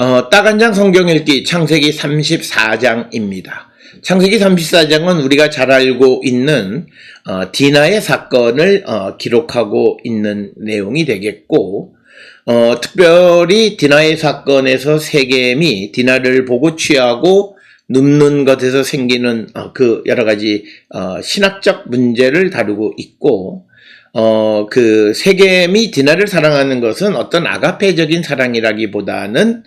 딱 한 장 성경 읽기 창세기 34장입니다. 창세기 34장은 우리가 잘 알고 있는 디나의 사건을 기록하고 있는 내용이 되겠고, 특별히 디나의 사건에서 세겜이 디나를 보고 취하고 눕는 것에서 생기는 그 여러 가지 신학적 문제를 다루고 있고, 그 세겜이 디나를 사랑하는 것은 어떤 아가페적인 사랑이라기보다는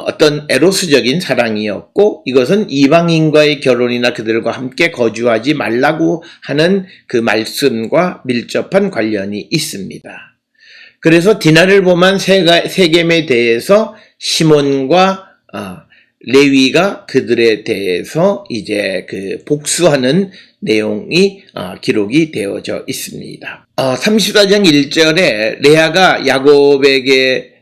어떤 에로스적인 사랑이었고, 이것은 이방인과의 결혼이나 그들과 함께 거주하지 말라고 하는 그 말씀과 밀접한 관련이 있습니다. 그래서 디나를 범한 세겜에 대해서 시몬과 레위가 그들에 대해서 이제 그 복수하는 내용이 기록이 되어져 있습니다. 34장 1절에 레아가 야곱에게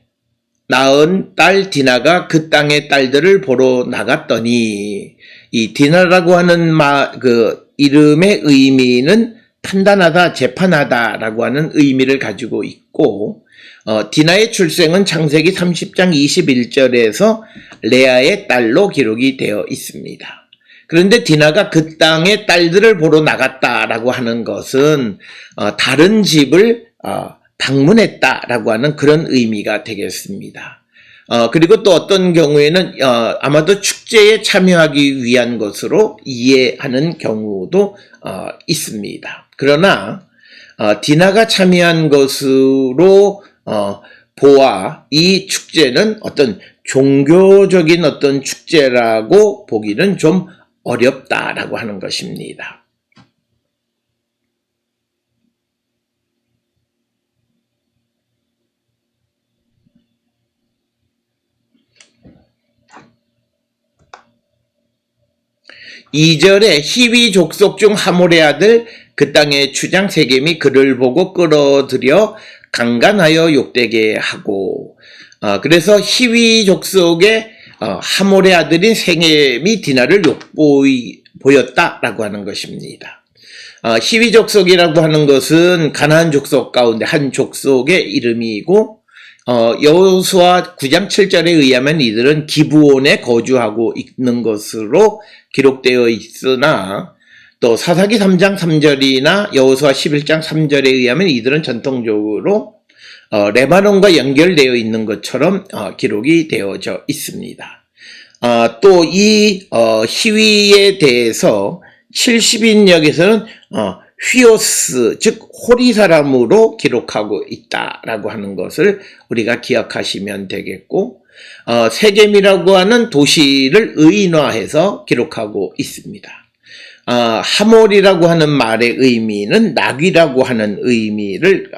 낳은 딸 디나가 그 땅의 딸들을 보러 나갔더니, 이 디나라고 하는 그 이름의 의미는 판단하다, 재판하다 라고 하는 의미를 가지고 있고, 디나의 출생은 창세기 30장 21절에서 레아의 딸로 기록이 되어 있습니다. 그런데 디나가 그 땅의 딸들을 보러 나갔다라고 하는 것은 다른 집을 방문했다라고 하는 그런 의미가 되겠습니다. 그리고 또 어떤 경우에는 아마도 축제에 참여하기 위한 것으로 이해하는 경우도 있습니다. 그러나 디나가 참여한 것으로 보아 이 축제는 어떤 종교적인 어떤 축제라고 보기는 좀 어렵다라고 하는 것입니다. 2절에 히위 족속 중 하몰의 아들 그 땅의 추장 세겜이 그를 보고 끌어들여 강간하여 욕되게 하고, 그래서 히위 족속의 하몰의 아들인 세겜이 디나를 욕보였다라고 하는 것입니다. 히위 족속이라고 하는 것은 가나안 족속 가운데 한 족속의 이름이고, 여호수아 9장 7절에 의하면 이들은 기브온에 거주하고 있는 것으로 기록되어 있으나, 또 사사기 3장 3절이나 여호수아 11장 3절에 의하면 이들은 전통적으로 레바논과 연결되어 있는 것처럼 기록이 되어져 있습니다. 또 이 히위에 대해서 70인역에서는 휘오스, 즉 호리 사람으로 기록하고 있다라고 하는 것을 우리가 기억하시면 되겠고, 세겜이라고 하는 도시를 의인화해서 기록하고 있습니다. 하몰이라고 하는 말의 의미는 낙이라고 하는 의미를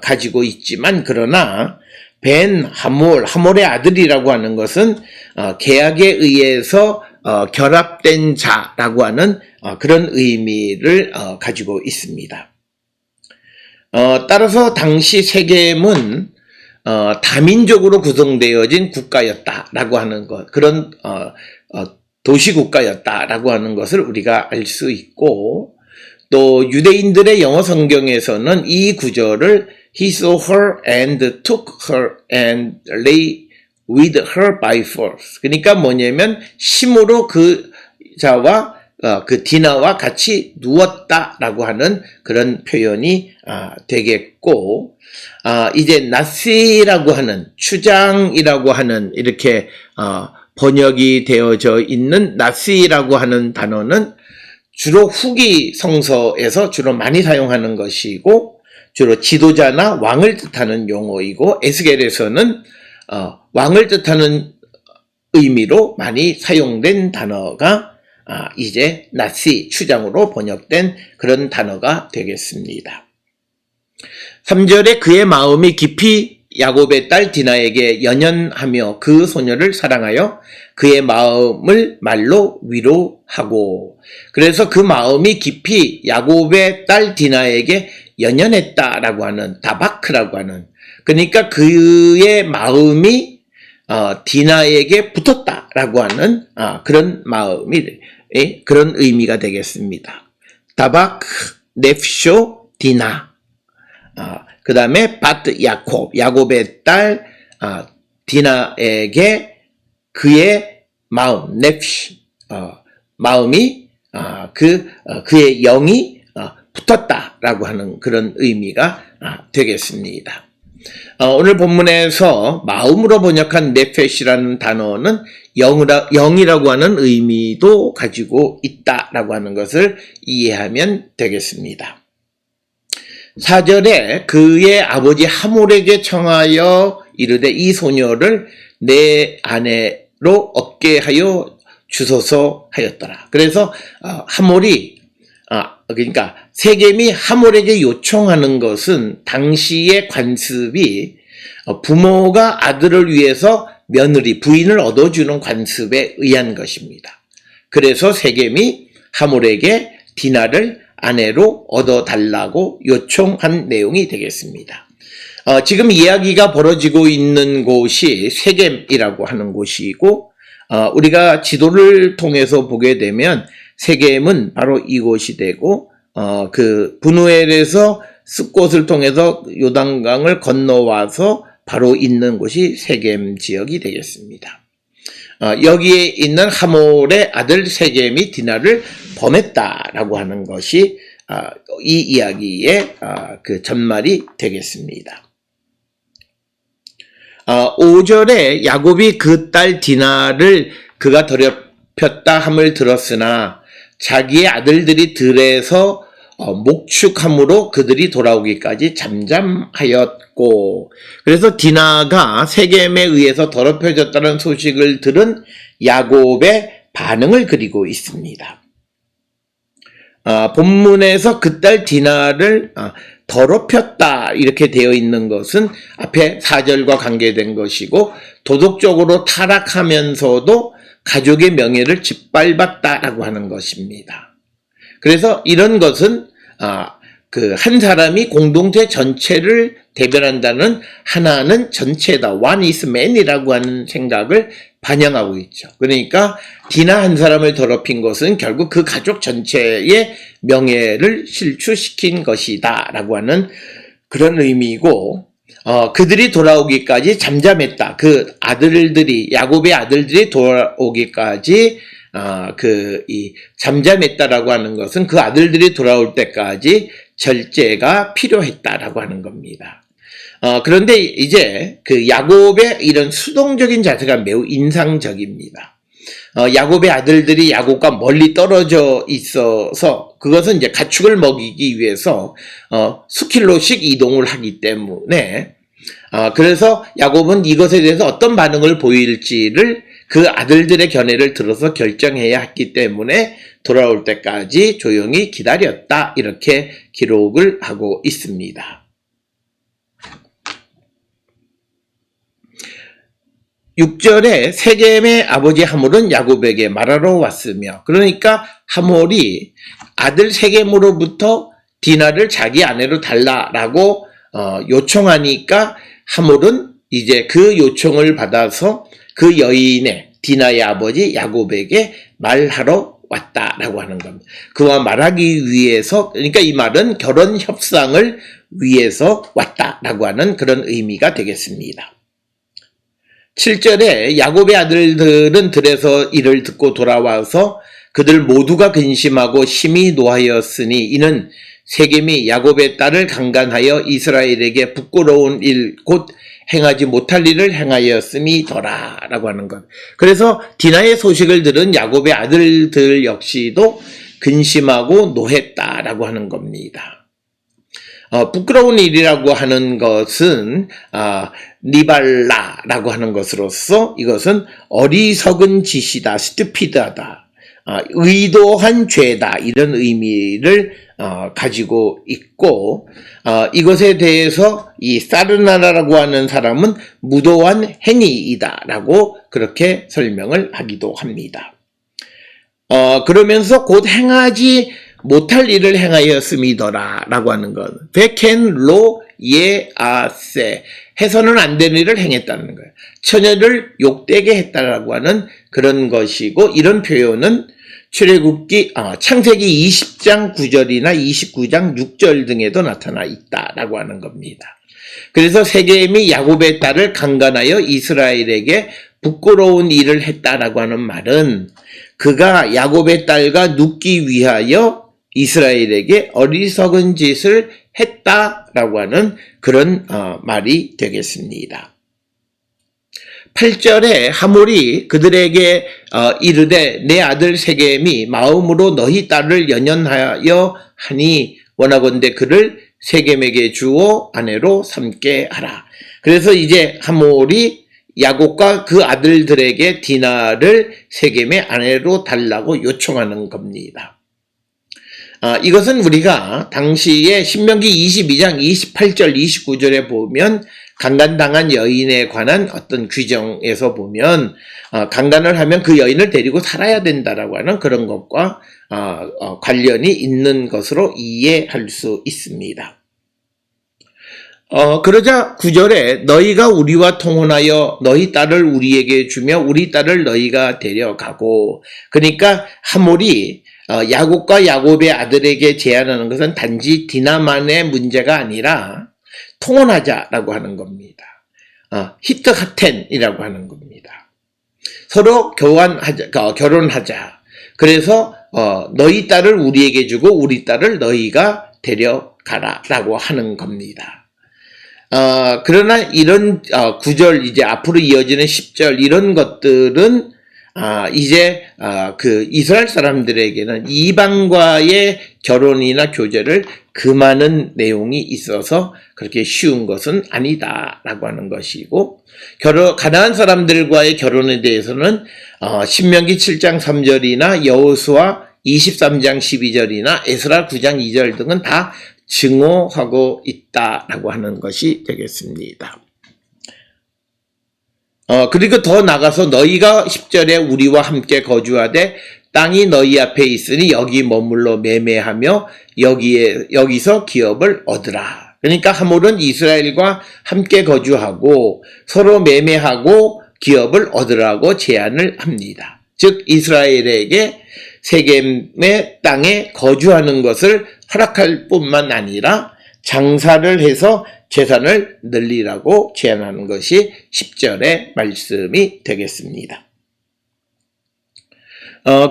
가지고 있지만, 그러나 하몰의 아들이라고 하는 것은 계약에 의해서 결합된 자라고 하는 그런 의미를 가지고 있습니다. 따라서 당시 세겜은 다민족으로 구성되어진 국가였다라고 하는 것, 그런 도시국가였다라고 하는 것을 우리가 알 수 있고, 또 유대인들의 영어 성경에서는 이 구절을 He saw her and took her and lay with her by force. 그러니까 뭐냐면 힘으로 그 자와 그 디나와 같이 누웠다라고 하는 그런 표현이 되겠고, 이제 나시라고 하는 추장이라고 하는 이렇게 번역이 되어져 있는 나시라고 하는 단어는 주로 후기 성서에서 주로 많이 사용하는 것이고, 주로 지도자나 왕을 뜻하는 용어이고, 에스겔에서는 왕을 뜻하는 의미로 많이 사용된 단어가 이제 나시, 추장으로 번역된 그런 단어가 되겠습니다. 3절에 그의 마음이 깊이 야곱의 딸 디나에게 연연하며 그 소녀를 사랑하여 그의 마음을 말로 위로하고, 그래서 그 마음이 깊이 야곱의 딸 디나에게 연연했다라고 하는, 다바크라고 하는, 그러니까 그의 마음이 디나에게 붙었다라고 하는 그런 마음이, 그런 의미가 되겠습니다. 다바크 넵쇼 디나, 그 다음에 바트 야콥, 야곱의 딸 디나에게 그의 마음, 마음이 그의 영이 붙었다라고 하는 그런 의미가 되겠습니다. 오늘 본문에서 마음으로 번역한 네페시라는 단어는 영이라고 하는 의미도 가지고 있다라고 하는 것을 이해하면 되겠습니다. 4절에 그의 아버지 하몰에게 청하여 이르되 이 소녀를 내 아내로 얻게 하여 주소서 하였더라. 그래서 하몰이 그러니까 세겜이 하몰에게 요청하는 것은 당시의 관습이 부모가 아들을 위해서 며느리, 부인을 얻어주는 관습에 의한 것입니다. 그래서 세겜이 하몰에게 디나를 아내로 얻어달라고 요청한 내용이 되겠습니다. 지금 이야기가 벌어지고 있는 곳이 세겜이라고 하는 곳이고 우리가 지도를 통해서 보게 되면 세겜은 바로 이곳이 되고 그 브누엘에서 숫곳을 통해서 요단강을 건너와서 바로 있는 곳이 세겜 지역이 되겠습니다. 여기에 있는 하몰의 아들 세겜이 디나를 범했다라고 하는 것이 이 이야기의 그 전말이 되겠습니다. 5절에 야곱이 그 딸 디나를 그가 더럽혔다 함을 들었으나 자기의 아들들이 들에서 목축함으로 그들이 돌아오기까지 잠잠하였고, 그래서 디나가 세겜에 의해서 더럽혀졌다는 소식을 들은 야곱의 반응을 그리고 있습니다. 본문에서 그 딸 디나를 더럽혔다 이렇게 되어 있는 것은 앞에 4절과 관계된 것이고 도덕적으로 타락하면서도 가족의 명예를 짓밟았다라고 하는 것입니다. 그래서 이런 것은 그 한 사람이 공동체 전체를 대변한다는 하나는 전체다. One is man이라고 하는 생각을 반영하고 있죠. 그러니까 디나 한 사람을 더럽힌 것은 결국 그 가족 전체의 명예를 실추시킨 것이다 라고 하는 그런 의미이고 그들이 돌아오기까지 잠잠했다. 그 아들들이 야곱의 아들들이 돌아오기까지 잠잠했다라고 하는 것은 그 아들들이 돌아올 때까지 절제가 필요했다라고 하는 겁니다. 그런데 이제 그 야곱의 이런 수동적인 자세가 매우 인상적입니다. 야곱의 아들들이 야곱과 멀리 떨어져 있어서 그것은 이제 가축을 먹이기 위해서 수킬로씩 이동을 하기 때문에 그래서 야곱은 이것에 대해서 어떤 반응을 보일지를 그 아들들의 견해를 들어서 결정해야 했기 때문에 돌아올 때까지 조용히 기다렸다 이렇게 기록을 하고 있습니다. 6절에 세겜의 아버지 하몰은 야곱에게 말하러 왔으며 그러니까 하몰이 아들 세겜으로부터 디나를 자기 아내로 달라라고 요청하니까 하몰은 이제 그 요청을 받아서 그 여인의 디나의 아버지 야곱에게 말하러 왔다라고 하는 겁니다. 그와 말하기 위해서 그러니까 이 말은 결혼 협상을 위해서 왔다라고 하는 그런 의미가 되겠습니다. 7절에 야곱의 아들들은 들에서 이를 듣고 돌아와서 그들 모두가 근심하고 심히 노하였으니 이는 세겜이 야곱의 딸을 강간하여 이스라엘에게 부끄러운 일 곧 행하지 못할 일을 행하였음이더라 라고 하는 것. 그래서 디나의 소식을 들은 야곱의 아들들 역시도 근심하고 노했다라고 하는 겁니다. 부끄러운 일이라고 하는 것은 니발라라고 하는 것으로서 이것은 어리석은 짓이다, 스튜피드하다, 의도한 죄다 이런 의미를 가지고 있고 이것에 대해서 이 사르나라라고 하는 사람은 무도한 행위이다라고 그렇게 설명을 하기도 합니다. 그러면서 곧 행하지 못할 일을 행하였음이더라 라고 하는 것. 베켄 로 예아세 해서는 안 되는 일을 행했다는 거예요. 처녀를 욕되게 했다라고 하는 그런 것이고 이런 표현은 출애굽기 창세기 20장 9절이나 29장 6절 등에도 나타나 있다라고 하는 겁니다. 그래서 세겜이 야곱의 딸을 강간하여 이스라엘에게 부끄러운 일을 했다라고 하는 말은 그가 야곱의 딸과 눕기 위하여 이스라엘에게 어리석은 짓을 했다라고 하는 그런 말이 되겠습니다. 8절에 하몰이 그들에게 이르되 내 아들 세겜이 마음으로 너희 딸을 연연하여 하니 원하건대 그를 세겜에게 주어 아내로 삼게 하라. 그래서 이제 하몰이 야곱과 그 아들들에게 디나를 세겜의 아내로 달라고 요청하는 겁니다. 이것은 우리가 당시에 신명기 22장 28절 29절에 보면 강간당한 여인에 관한 어떤 규정에서 보면 강간을 하면 그 여인을 데리고 살아야 된다라고 하는 그런 것과 관련이 있는 것으로 이해할 수 있습니다. 그러자 9절에 너희가 우리와 통혼하여 너희 딸을 우리에게 주며 우리 딸을 너희가 데려가고, 그러니까 하몰이 야곱과 야곱의 아들에게 제안하는 것은 단지 디나만의 문제가 아니라 통혼하자라고 하는 겁니다. 히트하텐이라고 하는 겁니다. 서로 결혼하자. 그래서 너희 딸을 우리에게 주고 우리 딸을 너희가 데려가라라고 하는 겁니다. 그러나 이런 9절 이제 앞으로 이어지는 10절 이런 것들은 이제 그 이스라엘 사람들에게는 이방과의 결혼이나 교제를 금하는 내용이 있어서 그렇게 쉬운 것은 아니다라고 하는 것이고, 가나안 사람들과의 결혼에 대해서는 신명기 7장 3절이나 여호수아 23장 12절이나 에스라 9장 2절 등은 다 증오하고 있다라고 하는 것이 되겠습니다. 그리고 더 나가서 너희가 10절에 우리와 함께 거주하되 땅이 너희 앞에 있으니 여기 머물러 매매하며 여기서 기업을 얻으라. 그러니까 하몰은 이스라엘과 함께 거주하고 서로 매매하고 기업을 얻으라고 제안을 합니다. 즉 이스라엘에게 세겜의 땅에 거주하는 것을 허락할 뿐만 아니라 장사를 해서 재산을 늘리라고 제안하는 것이 10절의 말씀이 되겠습니다.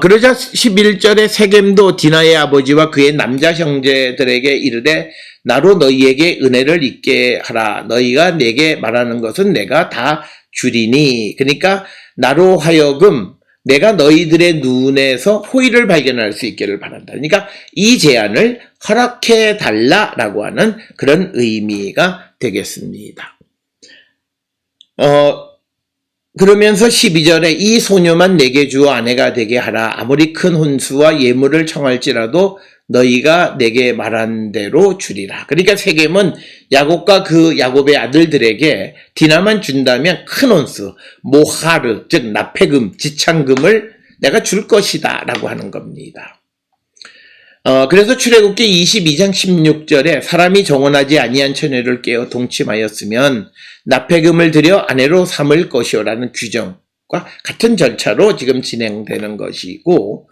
그러자 11절에 세겜도 디나의 아버지와 그의 남자 형제들에게 이르되 나로 너희에게 은혜를 있게 하라. 너희가 내게 말하는 것은 내가 다 주리니. 그러니까 나로 하여금 내가 너희들의 눈에서 호의를 발견할 수 있기를 바란다. 그러니까 이 제안을 허락해 달라라고 하는 그런 의미가 되겠습니다. 그러면서 12절에 이 소녀만 내게 주어 아내가 되게 하라. 아무리 큰 혼수와 예물을 청할지라도 너희가 내게 말한 대로 주리라. 그러니까 세겜은 야곱과 그 야곱의 아들들에게 디나만 준다면 큰 혼수, 모하르, 즉 납폐금, 지참금을 내가 줄 것이다 라고 하는 겁니다. 그래서 출애굽기 22장 16절에 사람이 정혼하지 아니한 처녀를 깨어 동침하였으면 납폐금을 들여 아내로 삼을 것이요라는 규정과 같은 절차로 지금 진행되는 것이고,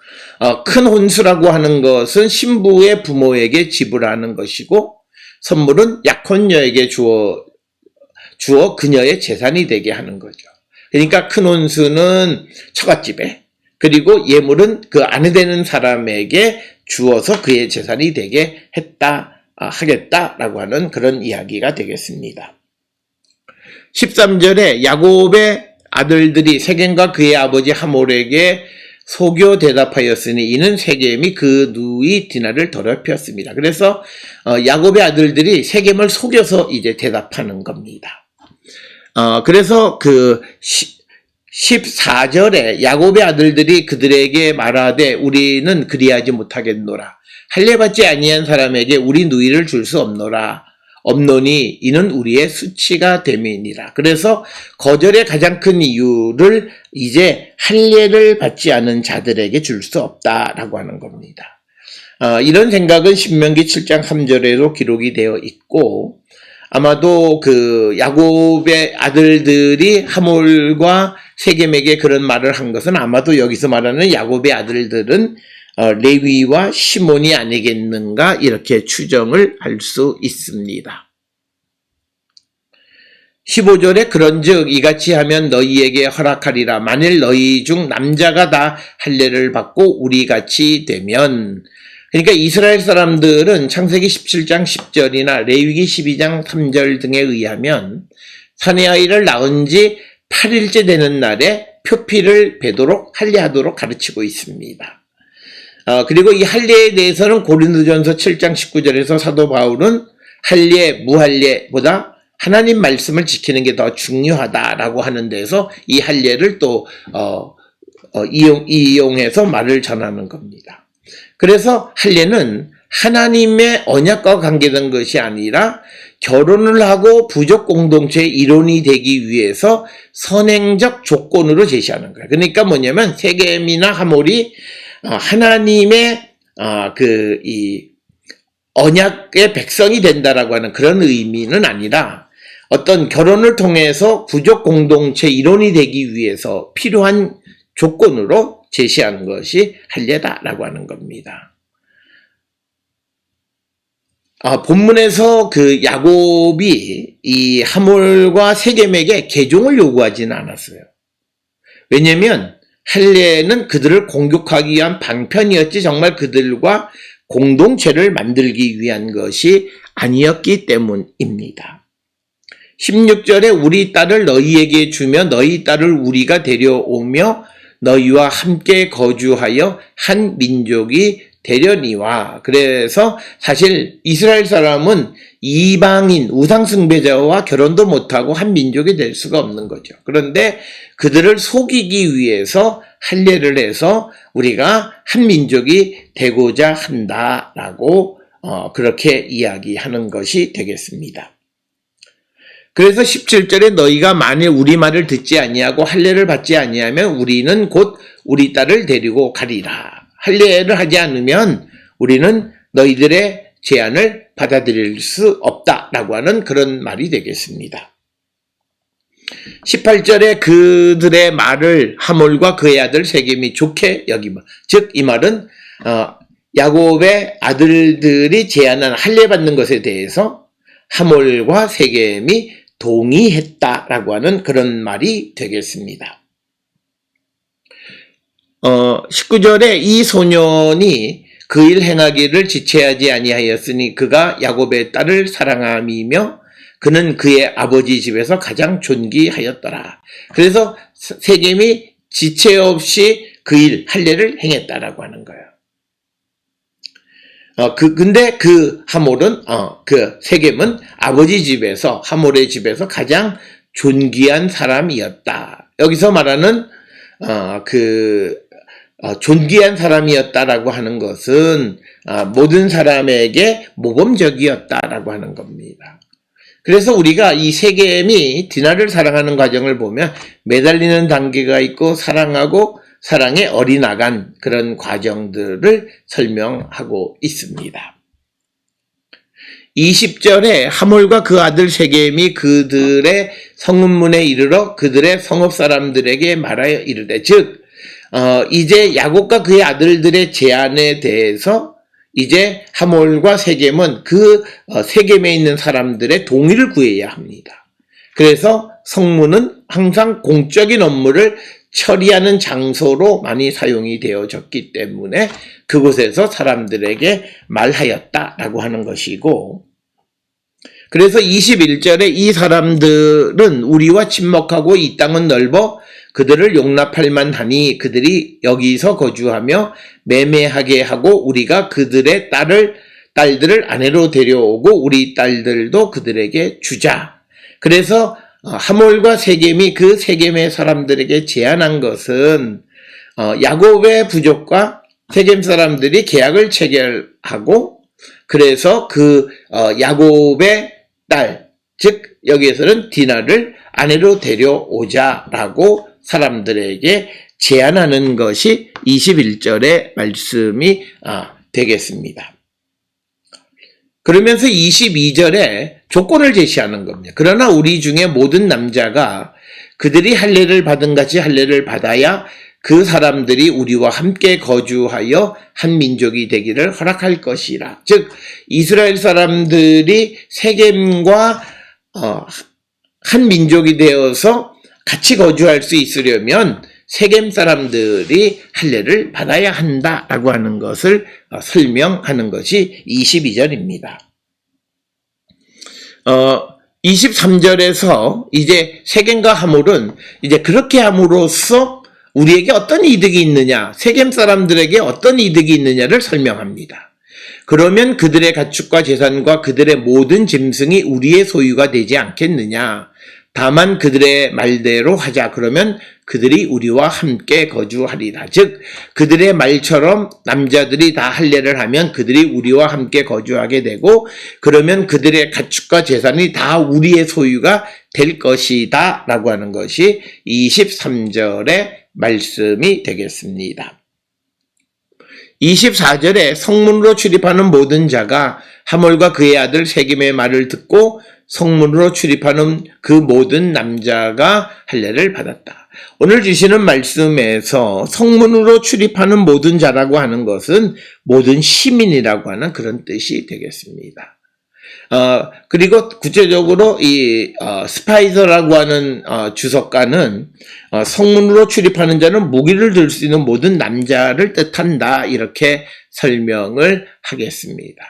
큰 혼수라고 하는 것은 신부의 부모에게 지불하는 것이고, 선물은 약혼녀에게 주어 그녀의 재산이 되게 하는 거죠. 그러니까 큰 혼수는 처갓집에, 그리고 예물은 그 아내 되는 사람에게 주어서 그의 재산이 되게 하겠다라고 하는 그런 이야기가 되겠습니다. 13절에 야곱의 아들들이 세겜과 그의 아버지 하몰에게 속여 대답하였으니 이는 세겜이 그 누이 디나를 더럽혔습니다. 그래서 야곱의 아들들이 세겜을 속여서 이제 대답하는 겁니다. 그래서 그 14절에 야곱의 아들들이 그들에게 말하되 우리는 그리하지 못하겠노라. 할례받지 아니한 사람에게 우리 누이를 줄 수 없노니 이는 우리의 수치가 됨이니라. 그래서 거절의 가장 큰 이유를 이제 할례를 받지 않은 자들에게 줄 수 없다라고 하는 겁니다. 이런 생각은 신명기 7장 3절에도 기록이 되어 있고, 아마도 그 야곱의 아들들이 하몰과 세겜에게 그런 말을 한 것은 아마도 여기서 말하는 야곱의 아들들은 레위와 시몬이 아니겠는가 이렇게 추정을 할 수 있습니다. 15절에 그런즉 이같이 하면 너희에게 허락하리라. 만일 너희 중 남자가 다 할례를 받고 우리같이 되면. 그러니까 이스라엘 사람들은 창세기 17장 10절이나 레위기 12장 3절 등에 의하면 사내 아이를 낳은 지 8일째 되는 날에 표피를 베도록 할례하도록 가르치고 있습니다. 그리고 이 할례에 대해서는 고린도전서 7장 19절에서 사도 바울은 할례, 무할례보다 하나님 말씀을 지키는 게 더 중요하다라고 하는 데서 이 할례를 또 이용해서 말을 전하는 겁니다. 그래서 할례는 하나님의 언약과 관계된 것이 아니라 결혼을 하고 부족 공동체의 일원이 되기 위해서 선행적 조건으로 제시하는 거예요. 그러니까 뭐냐면 세겜이나 하몰이 하나님의 이 언약의 백성이 된다라고 하는 그런 의미는 아니라 어떤 결혼을 통해서 부족 공동체 일원이 되기 위해서 필요한 조건으로 제시하는 것이 할례다라고 하는 겁니다. 본문에서 그 야곱이 이 하몰과 세겜에게 개종을 요구하지는 않았어요. 왜냐하면 할례는 그들을 공격하기 위한 방편이었지 정말 그들과 공동체를 만들기 위한 것이 아니었기 때문입니다. 16절에 우리 딸을 너희에게 주며 너희 딸을 우리가 데려오며 너희와 함께 거주하여 한 민족이 되려니와. 그래서 사실 이스라엘 사람은 이방인 우상숭배자와 결혼도 못하고 한 민족이 될 수가 없는 거죠. 그런데 그들을 속이기 위해서 할례를 해서 우리가 한 민족이 되고자 한다라고 그렇게 이야기하는 것이 되겠습니다. 그래서 17절에 너희가 만일 우리 말을 듣지 아니하고 할례를 받지 아니하면 우리는 곧 우리 딸을 데리고 가리라. 할례를 하지 않으면 우리는 너희들의 제안을 받아들일 수 없다라고 하는 그런 말이 되겠습니다. 18절에 그들의 말을 하몰과 그의 아들 세겜이 좋게 여기며, 즉 이 말은 야곱의 아들들이 제안한 할례 받는 것에 대해서 하몰과 세겜이 동의했다라고 하는 그런 말이 되겠습니다. 19절에 이 소년이 그 일 행하기를 지체하지 아니하였으니 그가 야곱의 딸을 사랑함이며 그는 그의 아버지 집에서 가장 존귀하였더라. 그래서 세겜이 지체 없이 그 일 할례를 행했다라고 하는 거예요. 근데 그 하몰은, 그 세겜은 아버지 집에서, 하몰의 집에서 가장 존귀한 사람이었다. 여기서 말하는, 존귀한 사람이었다라고 하는 것은, 모든 사람에게 모범적이었다라고 하는 겁니다. 그래서 우리가 이 세겜이 디나를 사랑하는 과정을 보면 매달리는 단계가 있고 사랑하고 사랑에 어리나간 그런 과정들을 설명하고 있습니다. 20절에 하몰과 그 아들 세겜이 그들의 성읍문에 이르러 그들의 성읍 사람들에게 말하여 이르되, 즉 이제 야곱과 그의 아들들의 제안에 대해서 이제 하몰과 세겜은 그 세겜에 있는 사람들의 동의를 구해야 합니다. 그래서 성문은 항상 공적인 업무를 처리하는 장소로 많이 사용이 되어졌기 때문에 그곳에서 사람들에게 말하였다라고 하는 것이고, 그래서 21절에 이 사람들은 우리와 친목하고 이 땅은 넓어 그들을 용납할 만하니 그들이 여기서 거주하며 매매하게 하고 우리가 그들의 딸들을 아내로 데려오고 우리 딸들도 그들에게 주자. 그래서 하몰과 세겜이 그 세겜의 사람들에게 제안한 것은 야곱의 부족과 세겜 사람들이 계약을 체결하고 그래서 그 야곱의 딸, 즉 여기에서는 디나를 아내로 데려오자라고 사람들에게 제안하는 것이 21절의 말씀이 되겠습니다. 그러면서 22절에 조건을 제시하는 겁니다. 그러나 우리 중에 모든 남자가 그들이 할례를 받은 같이 할례를 받아야 그 사람들이 우리와 함께 거주하여 한 민족이 되기를 허락할 것이라. 즉 이스라엘 사람들이 세겜과 한 민족이 되어서 같이 거주할 수 있으려면 세겜 사람들이 할례를 받아야 한다라고 하는 것을 설명하는 것이 22절입니다. 23절에서 이제 세겜과 하몰은 이제 그렇게 함으로써 우리에게 어떤 이득이 있느냐, 세겜 사람들에게 어떤 이득이 있느냐를 설명합니다. 그러면 그들의 가축과 재산과 그들의 모든 짐승이 우리의 소유가 되지 않겠느냐. 다만 그들의 말대로 하자. 그러면 그들이 우리와 함께 거주하리라. 즉 그들의 말처럼 남자들이 다 할례를 하면 그들이 우리와 함께 거주하게 되고, 그러면 그들의 가축과 재산이 다 우리의 소유가 될 것이다 라고 하는 것이 23절의 말씀이 되겠습니다. 24절에 성문으로 출입하는 모든 자가 하몰과 그의 아들 세겜의 말을 듣고 성문으로 출입하는 그 모든 남자가 할례를 받았다. 오늘 주시는 말씀에서 성문으로 출입하는 모든 자라고 하는 것은 모든 시민이라고 하는 그런 뜻이 되겠습니다. 그리고 구체적으로 이 스파이서라고 하는 주석가는 성문으로 출입하는 자는 무기를 들 수 있는 모든 남자를 뜻한다, 이렇게 설명을 하겠습니다.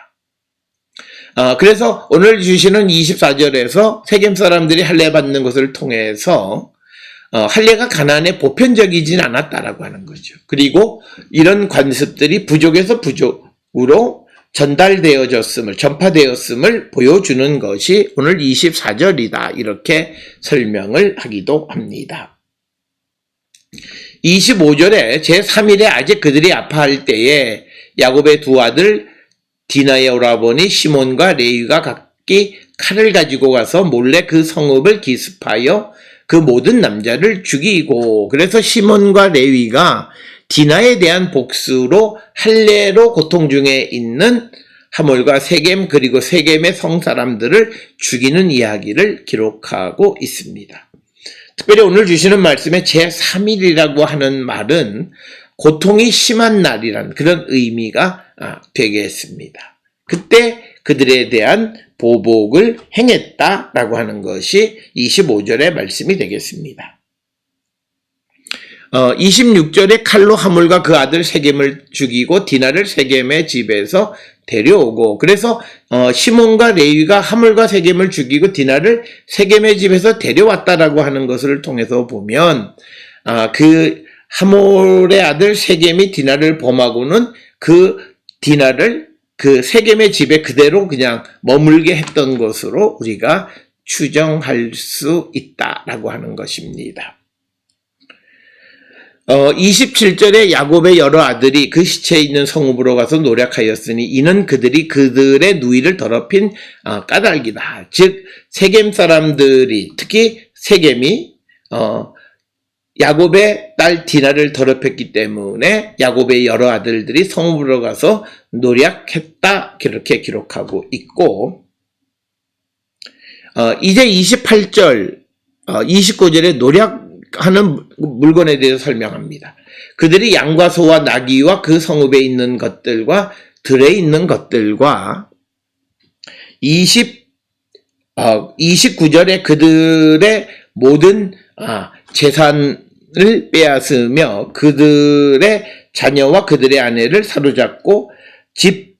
그래서 오늘 주시는 24절에서 세겜 사람들이 할례 받는 것을 통해서 할례가 가나안에 보편적이진 않았다라고 하는 거죠. 그리고 이런 관습들이 부족에서 부족으로 전파되었음을 보여주는 것이 오늘 24절이다. 이렇게 설명을 하기도 합니다. 25절에 제3일에 아직 그들이 아파할 때에 야곱의 두 아들 디나의 오라버니 시몬과 레위가 각기 칼을 가지고 가서 몰래 그 성읍을 기습하여 그 모든 남자를 죽이고, 그래서 시몬과 레위가 디나에 대한 복수로 할례로 고통 중에 있는 하몰과 세겜 그리고 세겜의 성사람들을 죽이는 이야기를 기록하고 있습니다. 특별히 오늘 주시는 말씀에 제3일이라고 하는 말은 고통이 심한 날이라는 그런 의미가 되겠습니다. 그때 그들에 대한 보복을 행했다라고 하는 것이 25절의 말씀이 되겠습니다. 26절에 칼로 하몰과 그 아들 세겜을 죽이고 디나를 세겜의 집에서 데려오고, 그래서 시몬과 레위가 하몰과 세겜을 죽이고 디나를 세겜의 집에서 데려왔다라고 하는 것을 통해서 보면 그 하몰의 아들 세겜이 디나를 범하고는 그 디나를 그 세겜의 집에 그대로 그냥 머물게 했던 것으로 우리가 추정할 수 있다라고 하는 것입니다. 27절에 야곱의 여러 아들이 그 시체에 있는 성읍으로 가서 노력하였으니 이는 그들이 그들의 누이를 더럽힌 까닭이다. 즉 세겜 사람들이, 특히 세겜이 야곱의 딸 디나를 더럽혔기 때문에 야곱의 여러 아들들이 성읍으로 가서 노력했다, 그렇게 기록하고 있고, 이제 28절, 29절에 노력하는 물건에 대해서 설명합니다. 그들이 양과 소와 나귀와 그 성읍에 있는 것들과 들에 있는 것들과 29절에 그들의 모든 재산을 빼앗으며 그들의 자녀와 그들의 아내를 사로잡고 집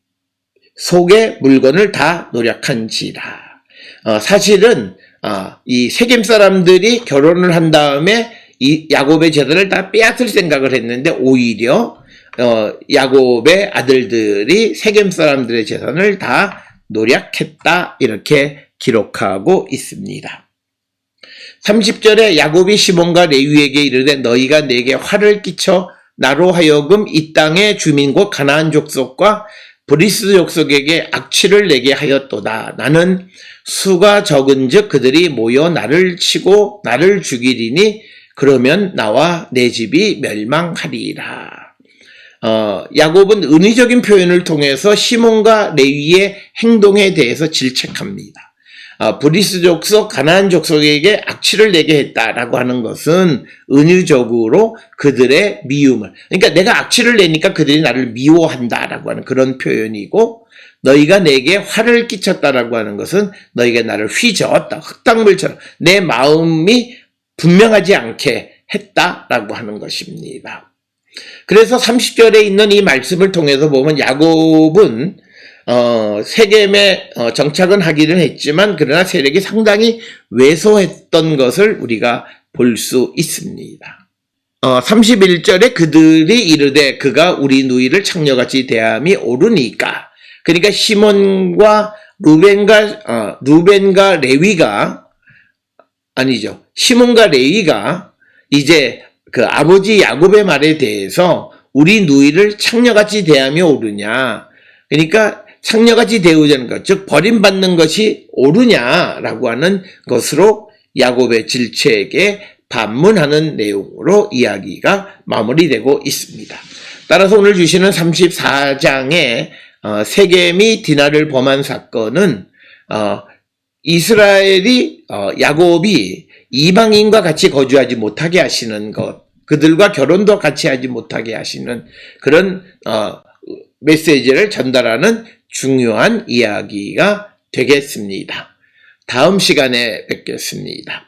속의 물건을 다 노력한지라. 사실은 이 세겜 사람들이 결혼을 한 다음에 이 야곱의 재산을 다 빼앗을 생각을 했는데 오히려 야곱의 아들들이 세겜 사람들의 재산을 다 노력했다, 이렇게 기록하고 있습니다. 30절에 야곱이 시몬과 레위에게 이르되 너희가 내게 화를 끼쳐 나로 하여금 이 땅의 주민 곧 가나안 족속과 브리스 족속에게 악취를 내게 하였도다. 나는 수가 적은즉 그들이 모여 나를 치고 나를 죽이리니 그러면 나와 내 집이 멸망하리라. 야곱은 은의적인 표현을 통해서 시몬과 레위의 행동에 대해서 질책합니다. 브리스 족속, 가나안 족속에게 악취를 내게 했다라고 하는 것은 은유적으로 그들의 미움을, 그러니까 내가 악취를 내니까 그들이 나를 미워한다라고 하는 그런 표현이고, 너희가 내게 화를 끼쳤다라고 하는 것은 너희가 나를 휘저었다. 흙탕물처럼 내 마음이 분명하지 않게 했다라고 하는 것입니다. 그래서 30절에 있는 이 말씀을 통해서 보면 야곱은 세겜에 정착은 하기는 했지만 그러나 세력이 상당히 왜소했던 것을 우리가 볼 수 있습니다. 31절에 그들이 이르되 그가 우리 누이를 창녀같이 대함이 옳으니까, 그러니까 시몬과 루벤과 레위가 아니죠. 시몬과 레위가 이제 그 아버지 야곱의 말에 대해서 우리 누이를 창녀같이 대함이 옳으냐, 그러니까 창녀같이 대우자는 것, 즉 버림받는 것이 옳으냐라고 하는 것으로 야곱의 질책에 반문하는 내용으로 이야기가 마무리되고 있습니다. 따라서 오늘 주시는 34장의 세겜이 디나를 범한 사건은 이스라엘이 야곱이 이방인과 같이 거주하지 못하게 하시는 것, 그들과 결혼도 같이 하지 못하게 하시는 그런 메시지를 전달하는 중요한 이야기가 되겠습니다. 다음 시간에 뵙겠습니다.